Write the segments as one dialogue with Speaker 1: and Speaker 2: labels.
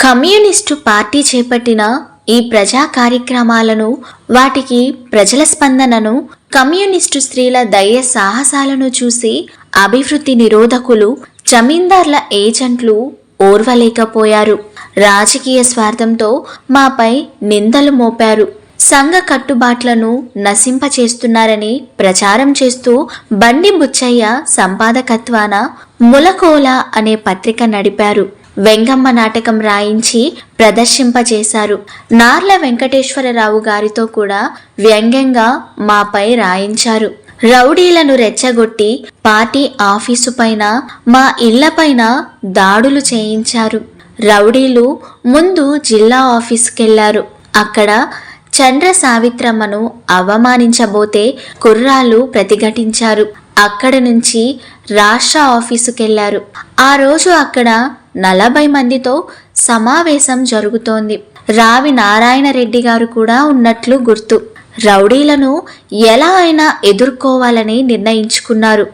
Speaker 1: Communist party చేపట్టిన ఈ ప్రజా కార్యక్రమాలను, వాటికి ప్రజల స్పందనను, కమ్యూనిస్టు స్త్రీల ధైర్య సాహసాలను చూసి అభివృద్ధి నిరోధకులు, జమీందార్ల ఏజెంట్లు ఓర్వలేకపోయారు. రాజకీయ స్వార్థంతో మాపై నిందలు మోపారు. సంఘ కట్టుబాట్లను నశింపచేస్తున్నారని ప్రచారం చేస్తూ బండి బుచ్చయ్య సంపాదకత్వాన ములకోల అనే పత్రిక నడిపారు. వెంగమ్మ నాటకం రాయించి ప్రదర్శింపచేశారు. నార్ల వెంకటేశ్వరరావు గారితో కూడా వ్యంగ్యంగా మాపై రాయించారు. రౌడీలను రెచ్చగొట్టి పార్టీ ఆఫీసు పైన, మా ఇళ్లపైన దాడులు చేయించారు. రౌడీలు ముందు జిల్లా ఆఫీసుకెళ్లారు. అక్కడ చంద్ర సావిత్రమ్మను అవమానించబోతే కుర్రాళ్ళు ప్రతిఘటించారు. అక్కడ నుంచి రాష్ట్ర ఆఫీసుకెళ్లారు. ఆ రోజు అక్కడ 40 మందితో సమావేశం జరుగుతోంది. రావి నారాయణ రెడ్డి గారు కూడా ఉన్నట్లు గుర్తు. రౌడీలను ఎలా అయినా ఎదుర్కోవాలని నిర్ణయించుకున్నారు.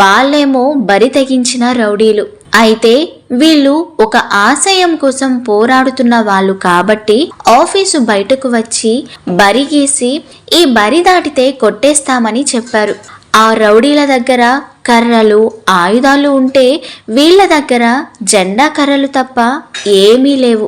Speaker 1: వాళ్ళేమో బరి తెగించిన రౌడీలు. అయితే వీళ్ళు ఒక ఆశయం కోసం పోరాడుతున్న వాళ్ళు కాబట్టి ఆఫీసు బయటకు వచ్చి బరి గీసి ఈ బరి దాటితే కొట్టేస్తామని చెప్పారు. ఆ రౌడీల దగ్గర కర్రలు, ఆయుధాలు ఉంటే వీళ్ళ దగ్గర జెండా కర్రలు తప్ప ఏమీ లేవు.